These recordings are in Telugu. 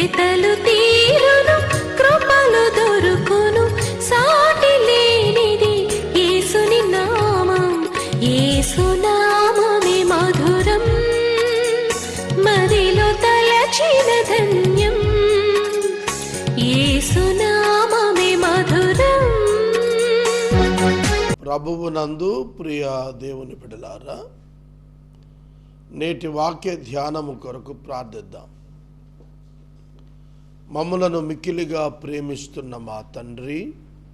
వెతలు తీరును, కృపలు దొరుకును, సాటి లేనిది యేసుని నామం. యేసునామమే మధురం, మదిలో తలచిన ధన్యం. యేసునామమే మధురం. ప్రభువునందు ప్రియ దేవుని బిడ్డలారా, నేటి వాక్య ధ్యానము కొరకు ప్రార్థిద్దాం. మమ్ములను మిక్కిలిగా ప్రేమిస్తున్న మా తండ్రి,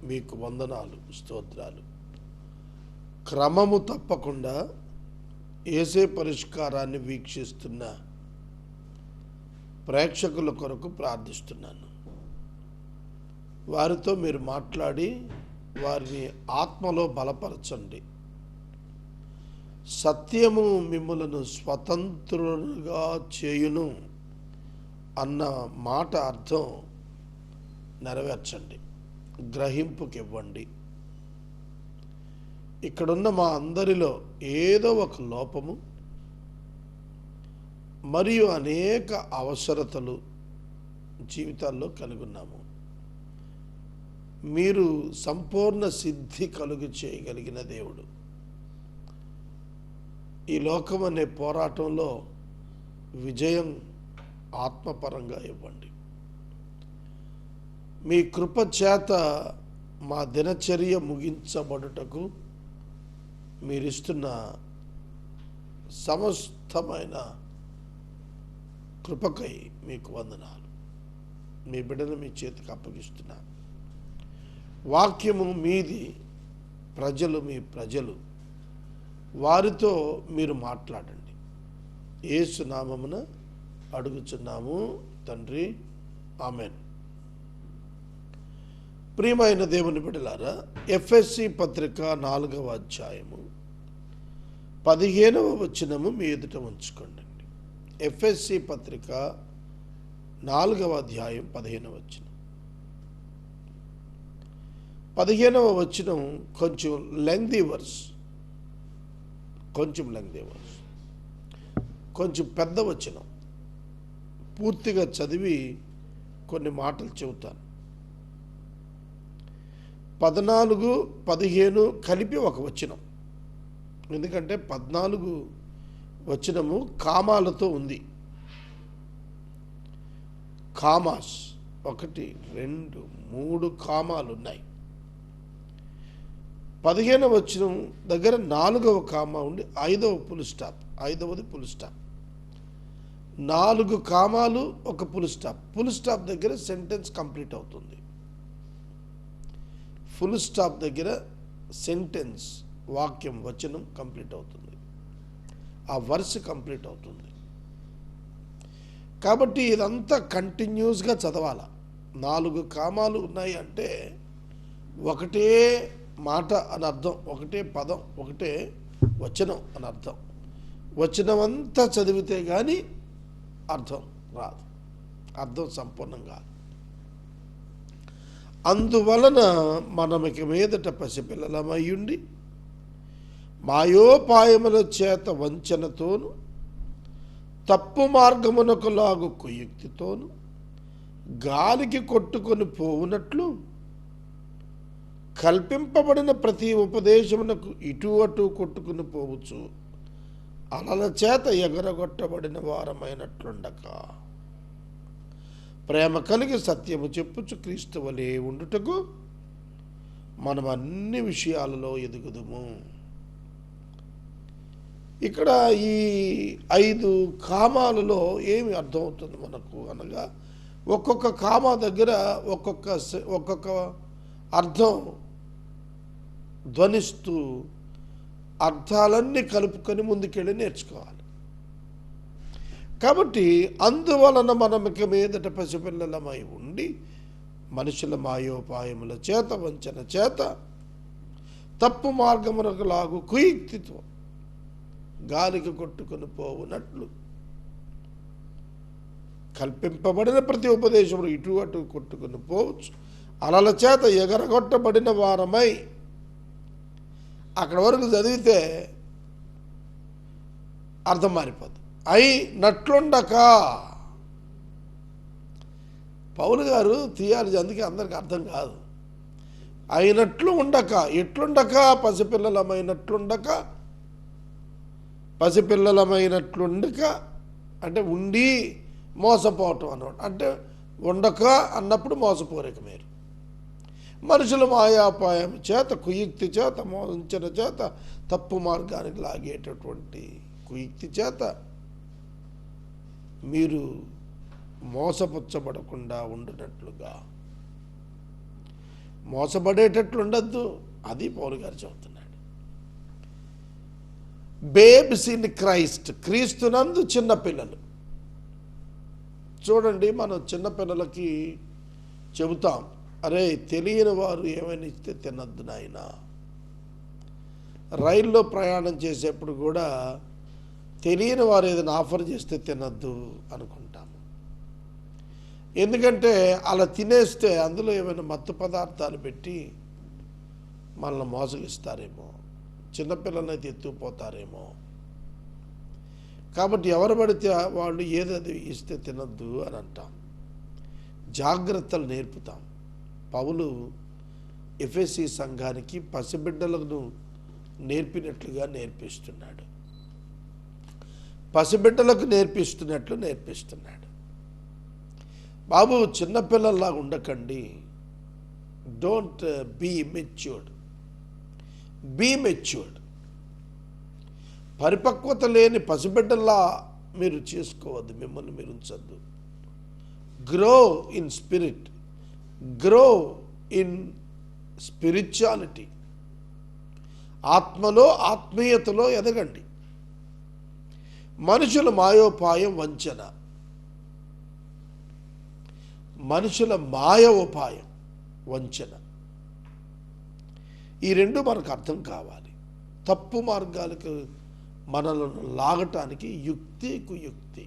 మీకు వందనాలు, స్తోత్రాలు. క్రమము తప్పకుండా యేసే పరిష్కారాన్ని వీక్షిస్తున్న ప్రేక్షకుల కొరకు ప్రార్థిస్తున్నాను. వారితో మీరు మాట్లాడి వారిని ఆత్మలో బలపరచండి. సత్యము మిమ్ములను స్వతంత్రులుగా చేయును అన్న మాట అర్థం నెరవేర్చండి, గ్రహింపుకి ఇవ్వండి. ఇక్కడున్న మా అందరిలో ఏదో ఒక లోపము మరియు అనేక అవసరతలు జీవితాల్లో కలిగి ఉన్నాము. మీరు సంపూర్ణ సిద్ధి కలుగు చేయగలిగిన దేవుడు. ఈ లోకం అనే పోరాటంలో విజయం ఆత్మపరంగా ఇవ్వండి. మీ కృప చేత మా దినచర్య ముగించబడుటకు మీరిస్తున్న సమస్తమైన కృపకై మీకు వందనాలు. మీ బిడ్డను మీ చేతికి అప్పగిస్తున్నాను. వాక్యము మీది, ప్రజలు మీ ప్రజలు, వారితో మీరు మాట్లాడండి. యేసు నామమున అడుగుచున్నాము తండ్రి, ఆమెన్. ప్రియమైన దేవుని బిడ్డలారా, ఎఫ్ఎస్సి పత్రిక 4వ అధ్యాయము 15వ వచనము మీ ఎదుట ఉంచుకోండి. ఎఫ్ఎస్సి పత్రిక 4వ అధ్యాయం 15వ వచనం. 15వ వచనం కొంచెం లెంగ్దీ వర్స్, కొంచెం పెద్ద వచనం. పూర్తిగా చదివి కొన్ని మాటలు చెబుతాను. 14, 15 కలిపి ఒక వచనం. ఎందుకంటే 14 వచనము కామాలతో ఉంది. కామాస్ 1, 2, 3 కామాలు ఉన్నాయి. 15వ వచనం దగ్గర 4వ కామా ఉండి 5వ ఫుల్ స్టాప్, 5వది ఫుల్ స్టాప్. 4 కామాలు, ఒక ఫుల్ స్టాప్. ఫుల్ స్టాప్ దగ్గర సెంటెన్స్ కంప్లీట్ అవుతుంది. ఫుల్ స్టాప్ దగ్గర సెంటెన్స్, వాక్యం, వచనం కంప్లీట్ అవుతుంది. ఆ వర్స్ కంప్లీట్ అవుతుంది. కాబట్టి ఇదంతా కంటిన్యూస్గా చదవాలా. 4 కామాలు ఉన్నాయి అంటే ఒకటే మాట అని అర్థం, ఒకటే పదం, ఒకటే వచనం అని అర్థం. వచనం అంతా చదివితే కానీ అర్థం రాదు, అర్థం సంపూర్ణం కాదు. అందువలన మనమిక మీదట పసిపిల్లలమయ్యుండి మాయోపాయముల చేత వంచనతోను తప్పు మార్గమునకు లాగు కుయుక్తితోను గాలికి కొట్టుకొని పోవునట్లు కల్పింపబడిన ప్రతి ఉపదేశమునకు ఇటు అటు కొట్టుకుని పోవచ్చు అలల చేత ఎగరగొట్టబడిన వారమైనట్లుండక ప్రేమ కలిగి సత్యము చెప్పుచు క్రీస్తు వలె ఉండుటకు మనం అన్ని విషయాలలో ఎదుగుదుము. ఇక్కడ ఈ 5 కామాలలో ఏమి అర్థమవుతుంది మనకు అనగా, ఒక్కొక్క కామా దగ్గర ఒక్కొక్క అర్థం ధ్వనిస్తూ అర్థాలన్నీ కలుపుకొని ముందుకెళ్ళి నేర్చుకోవాలి. కాబట్టి అందువలన మనమిక మీదట పసిపిల్లలమై ఉండి మనుషుల మాయోపాయముల చేత వంచన చేత తప్పు మార్గమునకు లాగు కుయుక్తితో గాలికి కొట్టుకుని పోవునట్లు కల్పింపబడిన ప్రతి ఉపదేశములు ఇటు అటు కొట్టుకుని పోవచ్చు అలల చేత ఎగరగొట్టబడిన వారమై. అక్కడ వరకు చదివితే అర్థం మారిపోద్ది. అయినట్లుండక పౌలు గారు థియాలజీ అందుకే అందరికి అర్థం కాదు. అయినట్లు ఉండక, ఎట్లుండక, పసిపిల్లలమైనట్లుండక అంటే ఉండి మోసపోవటం అన్నమాట. అంటే ఉండక అన్నప్పుడు మోసపోరేక మీరు. మనుషుల మాయాపాయం చేత, కుయుక్తి చేత, వంచన చేత, తప్పు మార్గానికి లాగేటటువంటి కుయుక్తి చేత మీరు మోసపుచ్చబడకుండా ఉండినట్లుగా, మోసపడేటట్లు ఉండద్దు. అది పౌలు గారు చెబుతున్నాడు. బేబ్స్ ఇన్ క్రైస్ట్, క్రీస్తునందు చిన్నపిల్లలు. చూడండి, మనం చిన్నపిల్లలకి చెబుతాం, అరే తెలియని వారు ఏమైనా ఇస్తే తినద్దు నాయన. రైల్లో ప్రయాణం చేసేప్పుడు కూడా తెలియని వారు ఏదైనా ఆఫర్ చేస్తే తినద్దు అనుకుంటాము. ఎందుకంటే అలా తినేస్తే అందులో ఏమైనా మత్తు పదార్థాలు పెట్టి మనల్ని మోసగిస్తారేమో, చిన్నపిల్లలైతే ఎత్తుకుపోతారేమో. కాబట్టి ఎవరు పడితే వాళ్ళు ఏదది ఇస్తే తినద్దు అని అంటాం. జాగ్రత్తలు నేర్పుతాం. పౌలు ఎఫెసీ సంఘానికి పసిబిడ్డలను నేర్పినట్లుగా నేర్పిస్తున్నాడు. పసిబిడ్డలకు నేర్పిస్తున్నాడు. బాబు, చిన్నపిల్లల్లాగా ఉండకండి. Don't be matured, be matured. పరిపక్వత లేని పసిబిడ్డల్లా మీరు చేసుకోవద్దు, మిమ్మల్ని మీరు ఉంచద్దు. Grow in spirit, grow in spirituality. ఆత్మలో, ఆత్మీయతలో ఎదగండి. మనుషుల మాయోపాయం వంచన, మనుషుల మాయ ఉపాయం వంచన, ఈ రెండు మనకు అర్థం కావాలి. తప్పు మార్గాలకు మనలను లాగటానికి యుక్తి, కుయుక్తి.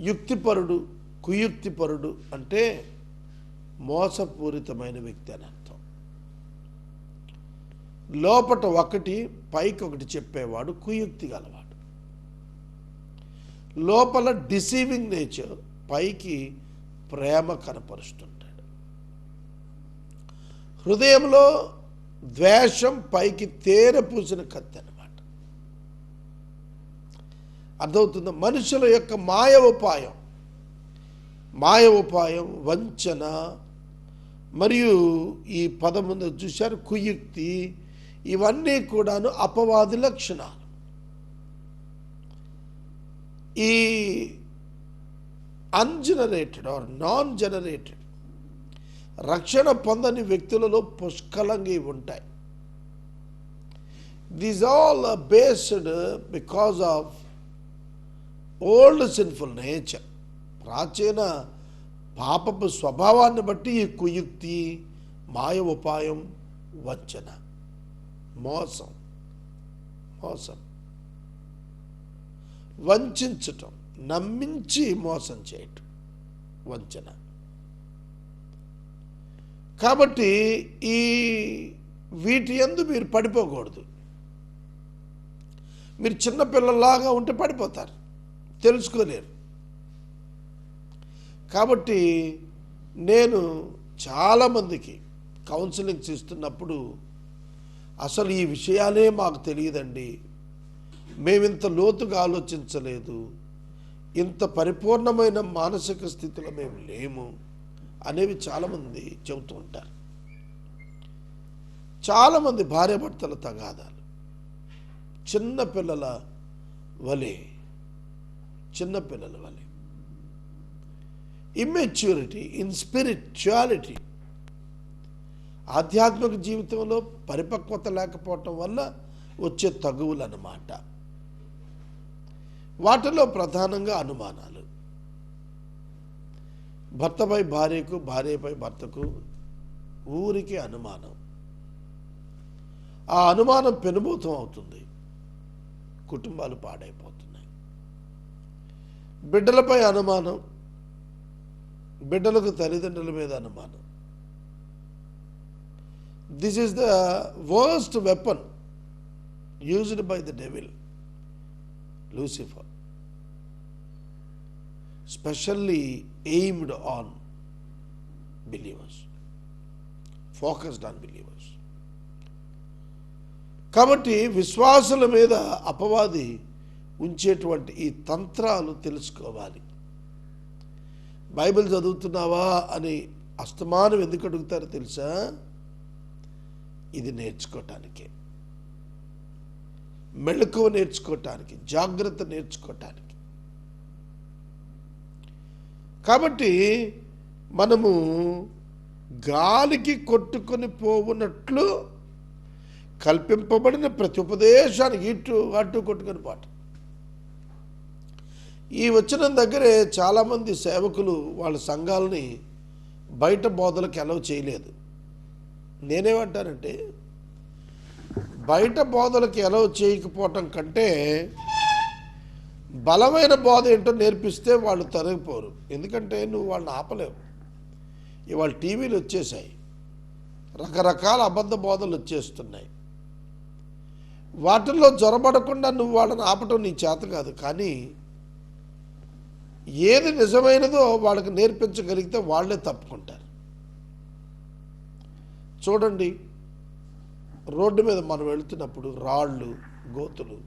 యుక్తిపరుడు, కుయుక్తిపరుడు అంటే మోసపూరితమైన వ్యక్తి అని అర్థం. లోపట ఒకటి, పైకి ఒకటి చెప్పేవాడు కుయుక్తి గలవాడు. లోపల డిసీవింగ్ నేచర్, పైకి ప్రేమ కనపరుస్తుంటాడు. హృదయంలో ద్వేషం, పైకి తేనె పూసిన కత్తి అన్నమాట. అర్థమవుతుందా? మనుషుల యొక్క మాయ ఉపాయం, వంచన, మరియు ఈ పదముందు చూశారు కుయుక్తి, ఇవన్నీ కూడాను అపవాది లక్షణాలు. ఈ అన్జనరేటెడ్ ఆర్ నాన్ జనరేటెడ్, రక్షణ పొందని వ్యక్తులలో పుష్కలంగా ఉంటాయి. These all are based because of old sinful nature. ప్రాచీన పాపపు స్వభావాన్ని బట్టి ఈ కుయుక్తి, మాయ ఉపాయం, వంచన, మోసం, వంచటం, నమ్మించి మోసం చేయటం వంచన. కాబట్టి ఈ వీటి యందు మీరు పడిపోకూడదు. మీరు చిన్నపిల్లలాగా ఉంటే పడిపోతారు, తెలుసుకోలేరు. కాబట్టి నేను చాలామందికి కౌన్సిలింగ్స్ ఇస్తున్నప్పుడు, అసలు ఈ విషయాలే మాకు తెలియదండి, మేమింత లోతుగా ఆలోచించలేదు, ఇంత పరిపూర్ణమైన మానసిక స్థితిలో మేము లేము అనేవి చాలామంది చెబుతూ ఉంటారు. చాలామంది భార్యాభర్తల తగాదాలు చిన్నపిల్లల వలె, ఇమ్మెచ్యూరిటీ ఇన్ స్పిరిచువాలిటీ, ఆధ్యాత్మిక జీవితంలో పరిపక్వత లేకపోవటం వల్ల వచ్చే తగువులు అన్నమాట. వాటిలో ప్రధానంగా అనుమానాలు. భర్తపై భార్యకు, భార్యపై భర్తకు ఊరికి అనుమానం. ఆ అనుమానం పెనుభూతం అవుతుంది, కుటుంబాలు పాడైపోతున్నాయి. బిడ్డలపై అనుమానం, బిడ్డలకు తల్లిదండ్రుల మీద అనుమానం. This is the worst weapon used by the devil Lucifer specially aimed on believers, focused on believers. కాబట్టి విశ్వాసుల మీద అపవాది ఉంచేటువంటి ఈ తంత్రాలు తెలుసుకోవాలి. బైబిల్ చదువుతున్నావా అని అస్తమానం ఎందుకు అడుగుతారో తెలుసా? ఇది నేర్చుకోవటానికే, మెళకువ నేర్చుకోవటానికి, జాగ్రత్త నేర్చుకోవటానికి. కాబట్టి మనము గాలికి కొట్టుకొని పోవునట్లు కల్పింపబడిన ప్రతి ఉపదేశానికి ఇటు అటు కొట్టుకొని పాట. ఈ వచ్చిన దగ్గరే చాలామంది సేవకులు వాళ్ళ సంఘాలని బయట బోధలకు అలౌ చేయలేదు. నేనేమంటానంటే, బయట బోధలకు అలౌ చేయకపోవటం కంటే బలమైన బోధ ఏంటో నేర్పిస్తే వాళ్ళు తరిగిపోరు. ఎందుకంటే నువ్వు వాళ్ళని ఆపలేవు. ఇవాళ టీవీలు వచ్చేసాయి, రకరకాల అబద్ధ బోధలు వచ్చేస్తున్నాయి. వాటిల్లో జొరబడకుండా నువ్వు వాళ్ళని ఆపటం నీ చేత కాదు. కానీ ఏది నిజమైనదో వాళ్ళకి నేర్పించగలిగితే వాళ్ళే తప్పుకుంటారు. చూడండి, రోడ్డు మీద మనం వెళుతున్నప్పుడు రాళ్ళు, గోతులు,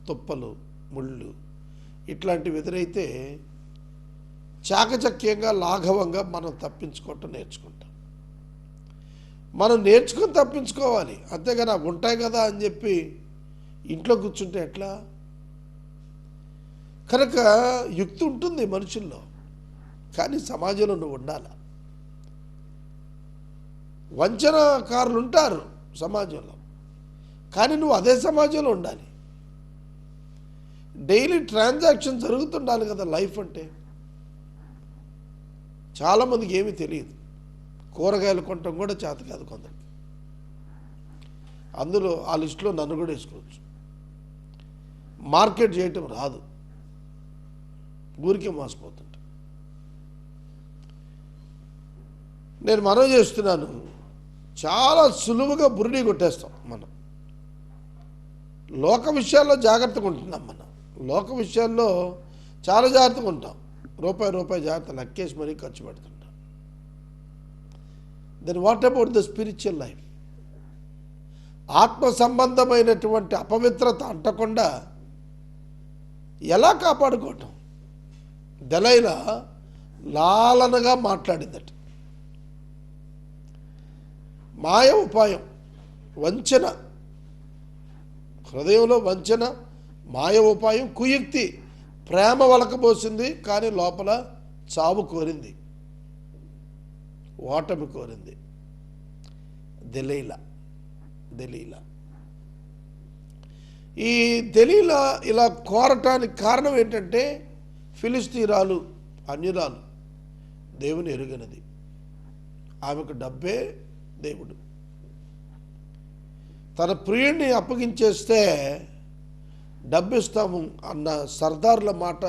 తుప్పలు, ముళ్ళు ఇట్లాంటివి ఎదురైతే చాకచక్యంగా, లాఘవంగా మనం తప్పించుకోవటం నేర్చుకుంటాం. మనం నేర్చుకుని తప్పించుకోవాలి. అంతేగాని అవి ఉంటాయి కదా అని చెప్పి ఇంట్లో కూర్చుంటే ఎట్లా? కనుక యుక్తి ఉంటుంది మనుషుల్లో, కానీ సమాజంలో నువ్వు ఉండాలి. వంచనకారులు ఉంటారు సమాజంలో, కానీ నువ్వు అదే సమాజంలో ఉండాలి. డైలీ ట్రాన్సాక్షన్ జరుగుతుండాలి కదా లైఫ్ అంటే. చాలామందికి ఏమీ తెలియదు. కూరగాయలు కొనటం కూడా చేత కాదు కొందరికి. అందులో ఆ లిస్టులో నన్ను కూడా వేసుకోవచ్చు. మార్కెట్ చేయటం రాదు, ఊరికే మోసపోతుంటా. నేను మనవి చేస్తున్నాను, చాలా సులువుగా బురిడి కొట్టేస్తాం మనం. లోక విషయాల్లో జాగ్రత్తగా ఉంటున్నాం. మనం లోక విషయాల్లో చాలా జాగ్రత్తగా ఉంటాం. రూపాయి జాగ్రత్త లెక్కేసి మరీ ఖర్చు పెడుతుంటాం. Then what about the spiritual life? ఆత్మ సంబంధమైనటువంటి అపవిత్రత అంటకుండా ఎలా కాపాడుకోవటం? దెలైలా లాలనగా మాట్లాడిందట. మాయ ఉపాయం, వంచన, హృదయంలో వంచన, మాయ ఉపాయం, కుయుక్తి. ప్రేమ వలకబోసింది, కానీ లోపల చావు కోరింది, ఓటమి కోరింది. దెలీలా. ఈ దెలీలా ఇలా కోరటానికి కారణం ఏంటంటే, ఫిలిస్తీరాలు, అన్యురాలు, దేవుని ఎరుగనది. ఆమెకు డబ్బే దేవుడు. తన ప్రియుడిని అప్పగించేస్తే డబ్బిస్తాము అన్న సర్దారుల మాట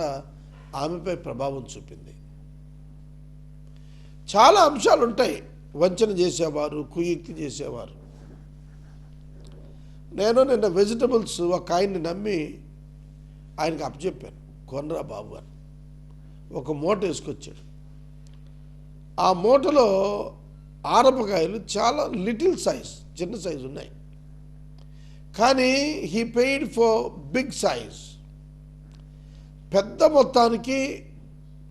ఆమెపై ప్రభావం చూపింది. చాలా అంశాలు ఉంటాయి. వంచన చేసేవారు, కుయుక్తి చేసేవారు. నేను నిన్న వెజిటబుల్స్ ఒక ఆయన్ని నమ్మి ఆయనకి అప్పచెప్పాను, కొనరా బాబు అని. ఒక మూట వేసుకొచ్చాడు. ఆ మూటలో ఆనపకాయలు చాలా లిటిల్ సైజ్, చిన్న సైజు ఉన్నాయి. కానీ he paid for big size. పెద్ద మొత్తానికి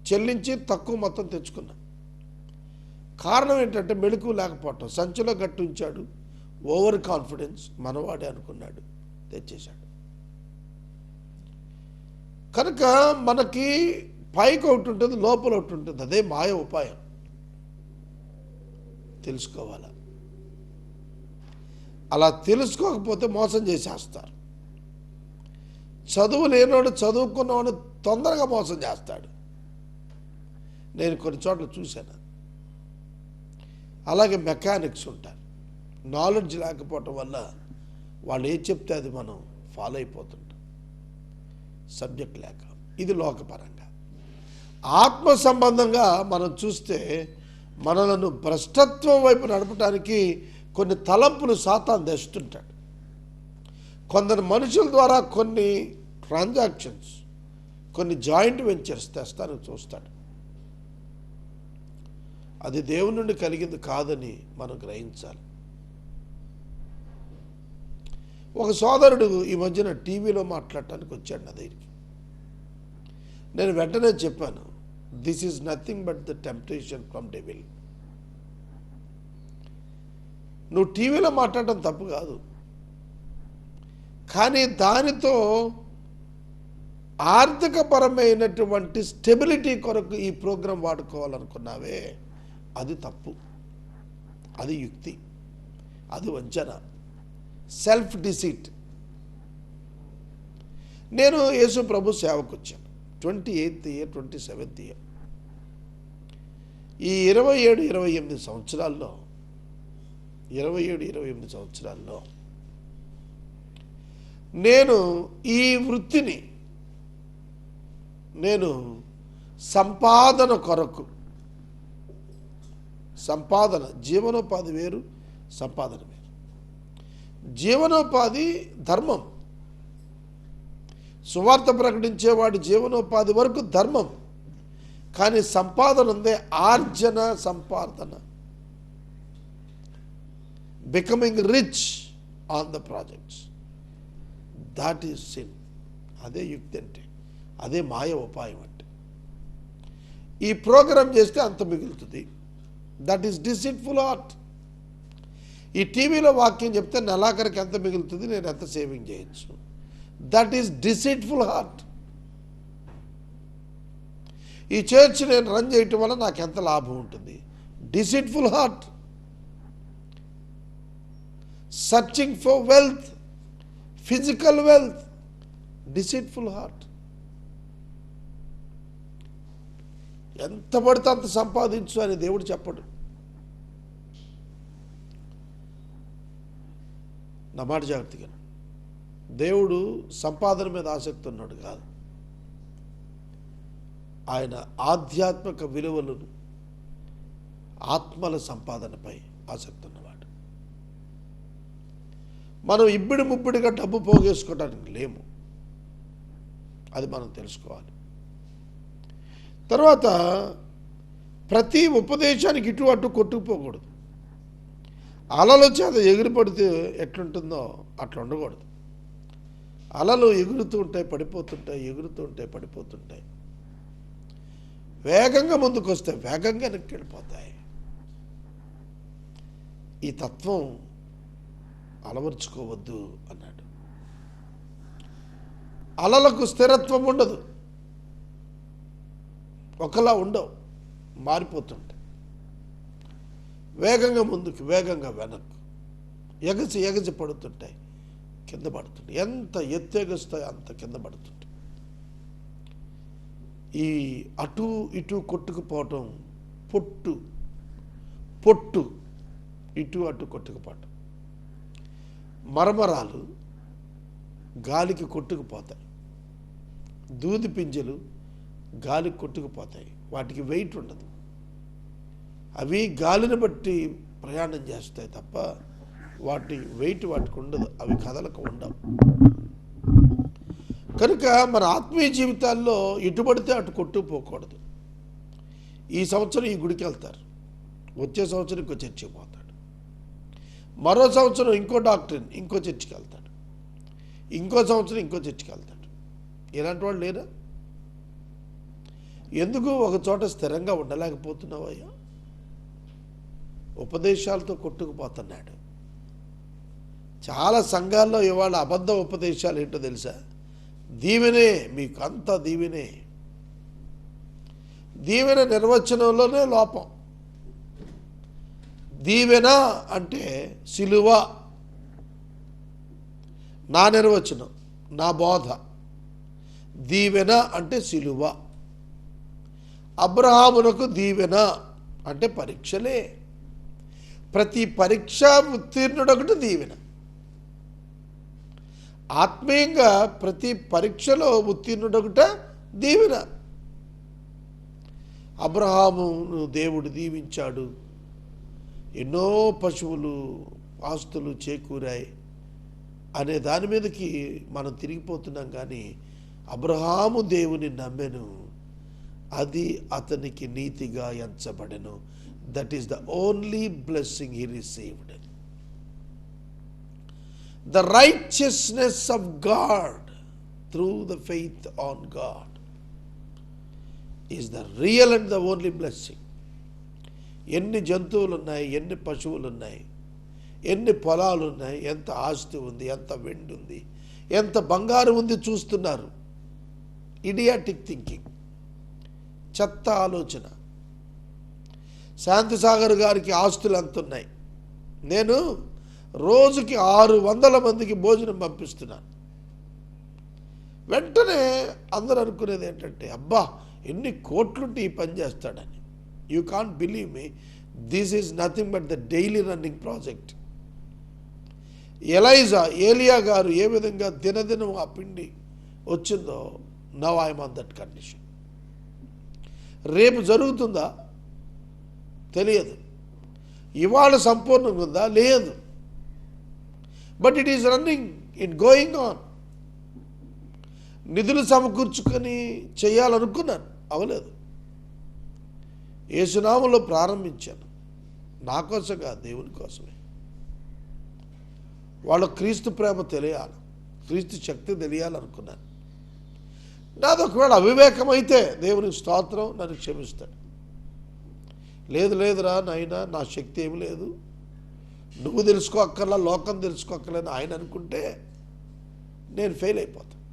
చెల్లించి తక్కువ మొత్తం తెచ్చుకున్నా. కారణం ఏంటంటే మెళుకు లేకపోవటం. సంచిలో గట్టి ఉంచాడు, ఓవర్ కాన్ఫిడెన్స్, మనవాడే అనుకున్నాడు, తెచ్చేశాడు. కనుక మనకి పైకి ఒకటి ఉంటుంది, లోపల ఒకటి ఉంటుంది. అదే మాయ ఉపాయం. తెలుసుకోవాలా. అలా తెలుసుకోకపోతే మోసం చేసేస్తారు. చదువు లేనివాడు చదువుకున్నవాడు తొందరగా మోసం చేస్తాడు. నేను కొన్ని చోట్ల చూశాను. అలాగే మెకానిక్స్ ఉంటారు. నాలెడ్జ్ లేకపోవటం వల్ల వాళ్ళు ఏం చెప్తే అది మనం ఫాలో అయిపోతుంటాం, సబ్జెక్ట్ లేక. ఇది లోకపరంగా. ఆత్మ సంబంధంగా మనం చూస్తే మనలను భ్రష్టత్వం వైపు నడపడానికి కొన్ని తలంపులు సాతాను తెస్తుంటాడు. కొందరు మనుషుల ద్వారా కొన్ని ట్రాన్సాక్షన్స్, కొన్ని జాయింట్ వెంచర్స్ తెస్తానికి చూస్తాడు. అది దేవుని నుండి కలిగింది కాదని మనం గ్రహించాలి. ఒక సోదరుడు ఈ మధ్యన టీవీలో మాట్లాడటానికి వచ్చాడు నా దగ్గరికి. నేను వెంటనే చెప్పాను, this is nothing but the temptation from devil. నువ్వు టీవీలో మాట్లాడటం తప్పు కాదు, కానీ దానితో ఆర్థికపరమైనటువంటి స్టెబిలిటీ కొరకు ఈ ప్రోగ్రాం వాడుకోవాలనుకున్నావే, అది తప్పు, అది యుక్తి, అది వంచన, సెల్ఫ్ డిసీట్. నేను యేసు ప్రభు సేవకు వచ్చాను 28th year 27th year. ఈ 27-28 సంవత్సరాల్లో 27-28 సంవత్సరాల్లో నేను ఈ వృత్తిని నేను సంపాదన కొరకు, సంపాదన జీవనోపాధి వేరు, సంపాదన వేరు. జీవనోపాధి ధర్మం, సువార్త ప్రకటించేవాడి జీవనోపాధి వరకు ధర్మం. కానీ సంపాదన ఉందే, ఆర్జన సంపాదన, becoming rich on the projects, that is sin. అదే యుక్తి అంటే, అదే మాయ ఉపాయం అంటే. ఈ ప్రోగ్రాం చేస్తే అంత మిగులుతుంది, దట్ ఈస్ డిసీట్ఫుల్ హార్ట్. ఈ టీవీలో వాక్యం చెప్తే నెలాఖరికి ఎంత మిగులుతుంది, నేను ఎంత సేవింగ్ చేయొచ్చు, దట్ ఈస్ డిసీట్ఫుల్ హార్ట్. ఈ చర్చ్ నేను రన్ చేయటం వల్ల నాకు ఎంత లాభం ఉంటుంది, deceitful heart. Searching for wealth, physical wealth, deceitful heart. ఎంత పడితే అంత సంపాదించు అని దేవుడు చెప్పడు. నా మాట జాగ్రత్తగా, దేవుడు సంపాదన మీద ఆసక్తి ఉన్నాడు కాదు, ఆయన ఆధ్యాత్మిక విలువలను, ఆత్మల సంపాదనపై ఆసక్తి ఉన్నవాడు. మనం ఇబ్బడి ముబ్బడిగా డబ్బు పోగేసుకోవడానికి లేము, అది మనం తెలుసుకోవాలి. తర్వాత ప్రతి ఉపదేశానికి ఇటు అటు కొట్టుకుపోకూడదు. అలలు చేత ఎగిరిపడితే ఎట్లుంటుందో అట్లా ఉండకూడదు. అలలు ఎగురుతూ ఉంటాయి, పడిపోతుంటాయి, ఎగురుతూ ఉంటాయి, పడిపోతుంటాయి. వేగంగా ముందుకు వస్తే వేగంగా వెనక్కి వెళ్ళిపోతాయి. ఈ తత్వం అలవర్చుకోవద్దు అన్నాడు. అలలకు స్థిరత్వం ఉండదు, ఒకలా ఉండవు, మారిపోతుంటాయి. వేగంగా ముందుకు, వేగంగా వెనక్కు, ఎగసి ఎగసి పడుతుంటాయి, కింద పడుతుంటాయి. ఎంత ఎత్తు ఎగుస్తాయో అంత కింద పడుతుంటాయి. ఈ అటు ఇటు కొట్టుకుపోవటం పొట్టు, పొట్టు ఇటు అటు కొట్టుకుపోవటం. మరమరాలు గాలికి కొట్టుకుపోతాయి, దూది పింజలు గాలికి కొట్టుకుపోతాయి, వాటికి వెయిట్ ఉండదు. అవి గాలిని బట్టి ప్రయాణం చేస్తాయి తప్ప వాటి వెయిట్ వాటికి ఉండదు, అవి కదలకు ఉండవు. కనుక మన ఆత్మీయ జీవితాల్లో ఇటుపడితే అటు కొట్టుకుపోకూడదు. ఈ సంవత్సరం ఈ గుడికి వెళ్తారు, వచ్చే సంవత్సరం ఇంకో చర్చికి పోతాడు, మరో సంవత్సరం ఇంకో డాక్టర్ని ఇంకో చర్చికి వెళ్తాడు, ఇంకో సంవత్సరం ఇంకో చర్చికి వెళ్తాడు. ఇలాంటి వాళ్ళు లేరా? ఎందుకు ఒక చోట స్థిరంగా ఉండలేకపోతున్నావు అయ్యా? ఉపదేశాలతో కొట్టుకుపోతున్నాడు. చాలా సంఘాల్లో ఇవాళ అబద్ధ ఉపదేశాలు ఏంటో తెలుసా? దీవెనే, మీకు అంతా దీవెనే. దీవెన నిర్వచనంలోనే లోపం. దీవెన అంటే సిలువ, నా నిర్వచనం, నా బోధ. దీవెన అంటే సిలువ. అబ్రహామునకు దీవెన అంటే పరీక్షలే. ప్రతి పరీక్ష ఉత్తీర్ణుడొకటి దీవెన. ఆత్మీయంగా ప్రతి పరీక్షలో ఉత్తీర్ణుడొకట దీవెన. అబ్రహామును దేవుడు దీవించాడు, ఎన్నో పశువులు ఆస్తులు చేకూరాయి అనే దాని మీదకి మనం తిరిగిపోతున్నాం. కానీ అబ్రహాము దేవుని నమ్మెను, అది అతనికి నీతిగా ఎంచబడెను. That is the only blessing he received. The righteousness of God through the faith on God is the real and the only blessing. ఎన్ని జంతువులు ఉన్నాయి, ఎన్ని పశువులు ఉన్నాయి, ఎన్ని పొలాలు ఉన్నాయి, ఎంత ఆస్తి ఉంది, ఎంత వెండి ఉంది, ఎంత బంగారం ఉంది చూస్తున్నారు. ఇడియాటిక్ థింకింగ్, చెత్త ఆలోచన. శాంతిసాగర్ గారికి ఆస్తులు ఎంత ఉన్నాయి? నేను రోజుకి 600 మందికి భోజనం పంపిస్తున్నాను. వెంటనే అందరూ అనుకునేది ఏంటంటే, అబ్బా ఎన్ని కోట్లుంటే ఈ పని చేస్తాడని. You can't believe me, this is nothing but the daily running project. ఏలియా గారు ఏ విధంగా దినదినం ఆ పిండి వచ్చిందో, now I'm on that condition. రేపు జరుగుతుందా తెలియదు, ఇవాళ సంపూర్ణంగా ఉందా లేదు, but it is running, it going on. నిధులు సమకూర్చుకొని చేయాలనుకున్నాను, అవలేదు. యేసునామములో ప్రారంభించాను, నా కోసం కాదు, దేవుని కోసమే. వాళ్ళ క్రీస్తు ప్రేమ తెలియాలి, క్రీస్తు శక్తి తెలియాలనుకున్నాను. నాది ఒకవేళ అవివేకం అయితే దేవునికి స్తోత్రం, నన్ను క్షమిస్తాడు. లేదురా నాయనా, నా శక్తి ఏమి లేదు, నువ్వు తెలుసుకోక్కర్లా, లోకం తెలుసుకోక్కర్లేని ఆయన అనుకుంటే నేను ఫెయిల్ అయిపోతాను.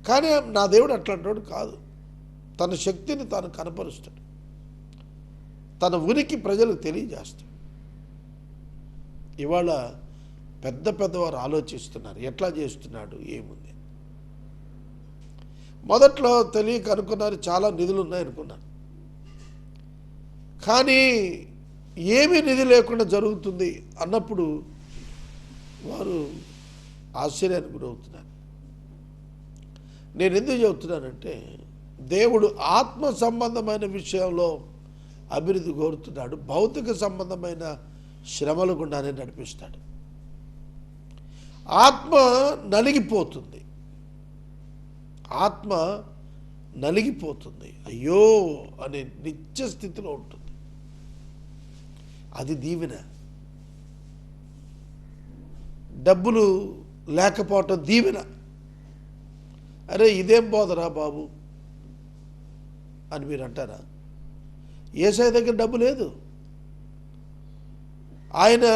కానీ నా దేవుడు అట్లాంటి కాదు. తన శక్తిని తాను కనపరుస్తాడు, తన ఉనికి ప్రజలకు తెలియజేస్తాడు. ఇవాళ పెద్దవారు ఆలోచిస్తున్నారు, ఎట్లా చేస్తున్నాడు, ఏముంది. మొదట్లో తెలియక అనుకున్నారు చాలా నిధులు ఉన్నాయనుకున్నారు, కానీ ఏమీ నిధి లేకుండా జరుగుతుంది అన్నప్పుడు వారు ఆశ్చర్యానికి గురవుతున్నారు. నేను ఎందుకు చెబుతున్నానంటే, దేవుడు ఆత్మ సంబంధమైన విషయంలో అభివృద్ధి కోరుతున్నాడు, భౌతిక సంబంధమైన శ్రమల గుండానే నడిపిస్తాడు. ఆత్మ నలిగిపోతుంది, ఆత్మ నలిగిపోతుంది, అయ్యో అనే నిత్య స్థితిలో ఉంటుంది. అది దీవెన. డబ్బులు లేకపోవటం దీవెన. అరే ఇదేం బోధరా బాబు అని మీరు అంటారా? యేసయ్య దగ్గర డబ్బు లేదు, ఆయన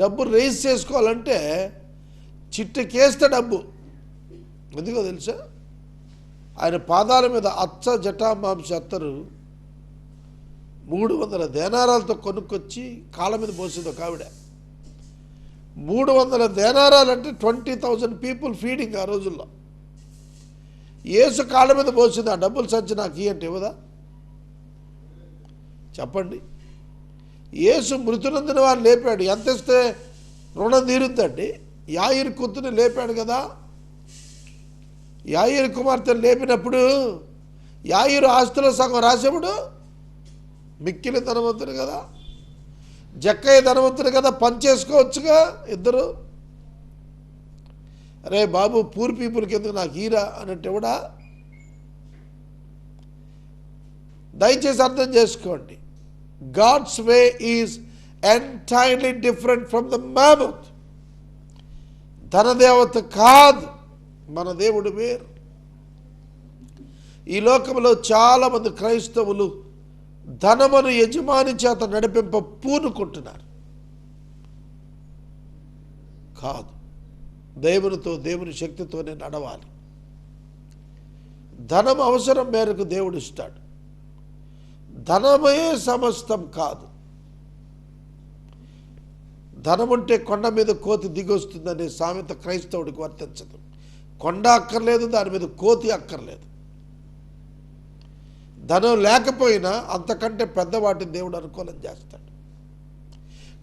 డబ్బు రేజ్ చేసుకోవాలంటే చిట్టకేస్తే డబ్బు. ఎందుకో తెలుసా? ఆయన పాదాల మీద అచ్చ జటామాంస అత్తరు 300 దేనారాలతో కొనుక్కొచ్చి కాళ్ళ మీద పోసింది ఒక ఆవిడ. 300 దేనారాలు అంటే 20,000 పీపుల్ ఫీడింగ్ ఆ రోజుల్లో. యేసు కాళ్ళ మీద పోసింది, ఆ డబ్బులు సంచి నాకు ఇయ్యంటే ఇవ్వదా? చెప్పండి. యేసు మృతునందున వారు లేపాడు, ఎంత ఇస్తే రుణం తీరుద్దండి? యాయిరు కూతుని లేపాడు కదా. యాయిరు కుమార్తెను లేపినప్పుడు యాయిరు ఆస్తుల సగం రాసేప్పుడు మిక్కిలి ధనవంతుడు కదా, జక్కయ్య ధనవంతుడు కదా, పనిచేసుకోవచ్చుగా ఇద్దరు. అరే బాబు పూర్ పీపుల్కి ఎందుకు నాకు హీరా అన్నట్టు ఎవడా? దయచేసి అర్థం చేసుకోండి, God's way is entirely different from the mammon. ధనదేవత కాదు, మన దేవుడు వేరు. ఈ లోకంలో చాలామంది క్రైస్తవులు ధనమును యజమాని చేత నడిపింప పూనుకుంటున్నారు. కాదు, దేవునితో దేవుని శక్తితోనే నడవాలి. ధనం అవసరం మేరకు దేవుడు ఇస్తాడు, ధనమే సమస్తం కాదు. ధనముంటే కొండ మీద కోతి దిగొస్తుందనే సామెత క్రైస్తవుడికి వర్తించదు. కొండ అక్కర్లేదు, దాని మీద కోతి అక్కర్లేదు. ధనం లేకపోయినా అంతకంటే పెద్దవాటిని దేవుడు అనుకూలం చేస్తాడు.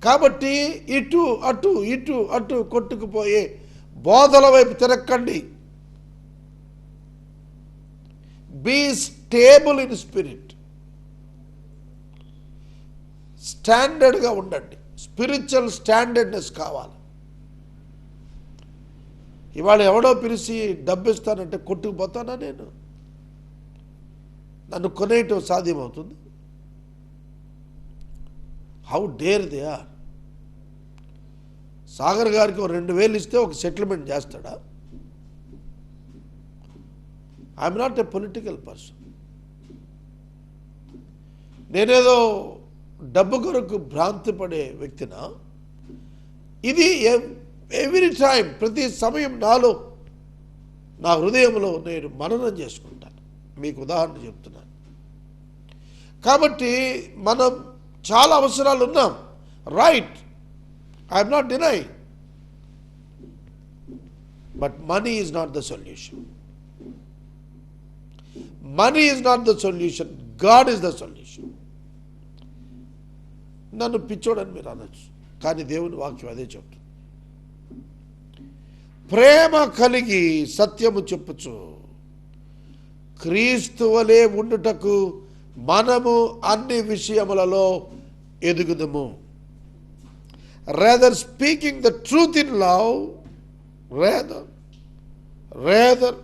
కాబట్టి ఇటు అటు ఇటు అటు కొట్టుకుపోయే బోధల వైపు తిరక్కండి. బీ స్టేబుల్ ఇన్ స్పిరిట్, స్టాండర్డ్గా ఉండండి. స్పిరిచువల్ స్టాండర్డ్నెస్ కావాలి. ఇవాళ ఎవడో పిలిచి డబ్బు ఇస్తానంటే కొట్టుకుపోతానా నేను? నన్ను కొనేయటం సాధ్యమవుతుంది? How dare they are. Sagar గారికి 2,000 ఇస్తే ఒక సెటిల్మెంట్ చేస్తాడా? I'm not a political person. నేనేదో డబ్బు కొరకు భ్రాంతి పడే వ్యక్తినా? ఇది ఎవ్రీ టైం, ప్రతి సమయం నాలో, నా హృదయంలో నేను మననం చేసుకుంటాను. మీకు ఉదాహరణ చెప్తున్నాను. కాబట్టి మనం చాలా అవసరాలు ఉన్నాం, right, I'm not deny, but money is not the solution. Money is not the solution, God is the solution. నన్ను పిచ్చోడని మీరు అనొచ్చు, కానీ దేవుని వాక్యం అదే చెప్తుంది. ప్రేమ కలిగి సత్యము చెప్పుచు క్రీస్తు వలె ఉండుటకు మనము అన్ని విషయములలో ఎదుగుదము. Rather speaking the truth in love, rather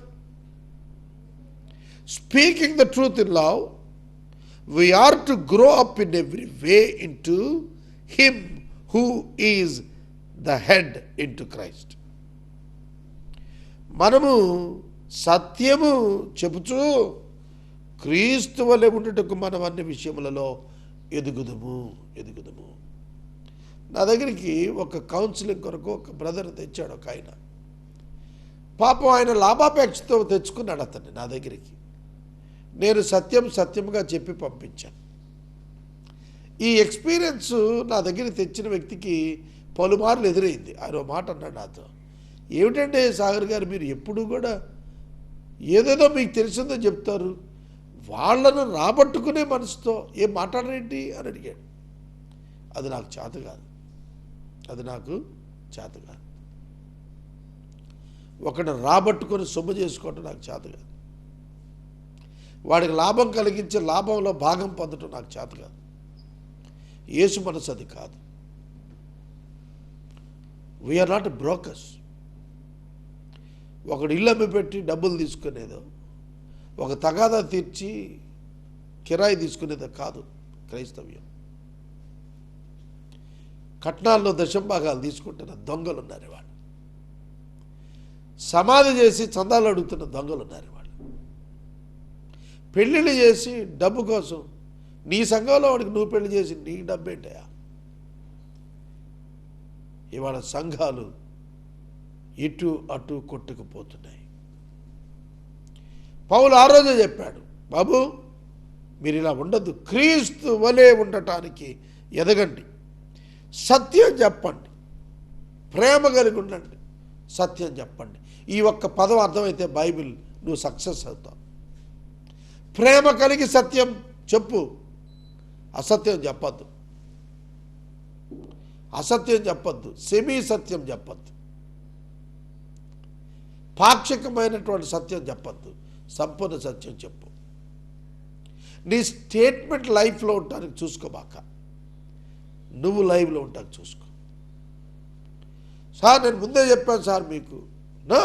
speaking the truth in love, we are to grow up in every way into him who is the head, into Christ. మనము సత్యము చెబుచూ క్రీస్తు వలె ఉండుటకు మనం అన్ని విషయములలో ఎదుగుదము. నా దగ్గరికి ఒక కౌన్సిలింగ్ కొరకు ఒక బ్రదర్ తెచ్చాడు ఒక ఆయన. పాపం ఆయన లాభాపేక్షతో తెచ్చుకున్నాడు అతన్ని నా దగ్గరికి. నేను సత్యముగా చెప్పి పంపించాను. ఈ ఎక్స్పీరియన్స్ నా దగ్గర తెచ్చిన వ్యక్తికి పలుమార్లు ఎదురైంది. ఆయన ఓ మాట అన్నాడు నాతో, ఏమిటంటే సాగర్ గారు, మీరు ఎప్పుడు కూడా ఏదేదో మీకు తెలిసిందో చెప్తారు, వాళ్ళను రాబట్టుకునే మనసుతో ఏం మాట్లాడరేంటి అని అడిగాడు. అది నాకు చేత కాదు. ఒకటి రాబట్టుకొని సొమ్ము చేసుకోవటం నాకు చేత కాదు. వాడికి లాభం కలిగించే లాభంలో భాగం పొందటం నాకు చేత కాదు. యేసు మనసు అది కాదు. We are not brokers. ఒకడు ఇల్లు అమ్మి పెట్టి డబ్బులు తీసుకునేదో, ఒక తగాదా తీర్చి కిరాయి తీసుకునేదో కాదు క్రైస్తవ్యం. కట్నాల్లో దశంభాగాలు తీసుకుంటున్న దొంగలు ఉన్నారు వాళ్ళు. సమాధి చేసి చందాలు అడుగుతున్న దొంగలు ఉన్నారు వాళ్ళు. పెళ్ళిళ్ళు చేసి డబ్బు కోసం, నీ సంఘంలో వాడికి నువ్వు పెళ్లి చేసి నీ డబ్బు ఏంటయా? ఇవాళ సంఘాలు ఇటు అటు కొట్టుకుపోతున్నాయి. పౌలు ఆ రోజే చెప్పాడు, బాబు మీరు ఇలా ఉండద్దు, క్రీస్తు వలె ఉండటానికి ఎదగండి, సత్యం చెప్పండి, ప్రేమ కలిగి ఉండండి, సత్యం చెప్పండి. ఈ ఒక్క పదం అర్థమైతే బైబిల్ నువ్వు సక్సెస్ అవుతావు. ప్రేమ కలిగి సత్యం చెప్పు, అసత్యం చెప్పద్దు, సెమీ సత్యం చెప్పద్దు, పాక్షికమైనటువంటి సత్యం చెప్పద్దు, సంపూర్ణ సత్యం చెప్పు. నీ స్టేట్మెంట్ లైఫ్లో ఉండడానికి చూసుకోబాక, నువ్వు లైవ్లో ఉండడానికి చూసుకో. సార్ నేను ముందే చెప్పాను సార్ మీకు, నా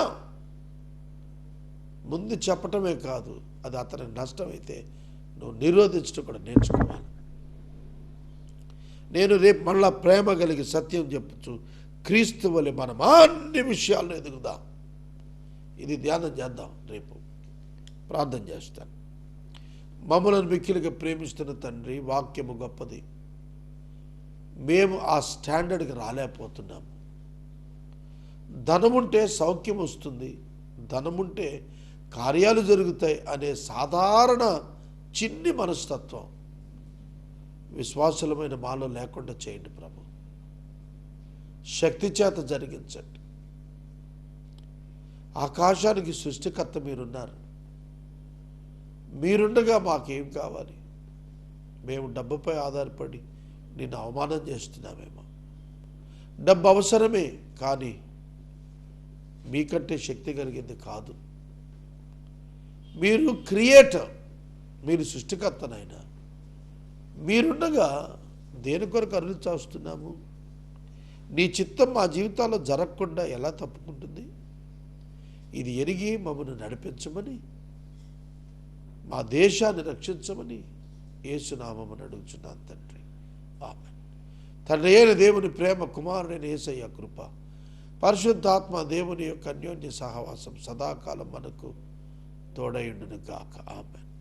ముందు చెప్పటమే కాదు, అది అతనికి నష్టమైతే నువ్వు నిరోధించడం కూడా నేర్చుకోవాలి. నేను రేపు మళ్ళా ప్రేమ కలిగి సత్యం చెప్పచ్చు, క్రీస్తు వలె మనం అన్ని విషయాల్లో ఎదుగుదాం. ఇది ధ్యానం చేద్దాం. రేపు ప్రార్థన చేస్తాను. మమ్మల్ని మిక్కిలిగా ప్రేమిస్తున్న తండ్రి, వాక్యము గొప్పది, మేము ఆ స్టాండర్డ్కి రాలేకపోతున్నాము. ధనముంటే సౌఖ్యం వస్తుంది, ధనముంటే కార్యాలు జరుగుతాయి అనే సాధారణ చిన్ని మనస్తత్వం విశ్వాసులమైన మాలో లేకుండా చేయండి ప్రభు. శక్తి చేత జరిగించండి. ఆకాశానికి సృష్టికర్త మీరున్నారు. మీరుండగా మాకేం కావాలి? మేము డబ్బుపై ఆధారపడి నిన్ను అవమానం చేస్తున్నామేమో. డబ్బు అవసరమే, కానీ మీకంటే శక్తి కలిగింది కాదు. మీరు క్రియేటర్, మీరు సృష్టికర్తనైనా మీరుండగా దేని కొరకు అరులు చేస్తున్నాము? నీ చిత్తం మా జీవితాల్లో జరగకుండా ఎలా తప్పుకుంటుంది? ఇది ఎరిగి మమ్మల్ని నడిపించమని, మా దేశాన్ని రక్షించమని యేసునామమున అడుగుచున్నాను తండ్రి. ఆమేన్. తండ్రి అయిన దేవుని ప్రేమ, కుమారుడైన యేసయ్య కృప, పరిశుద్ధాత్మ దేవుని యొక్క అన్యోన్య సహవాసం సదాకాలం మనకు తోడయుండును గాక. ఆమేన్.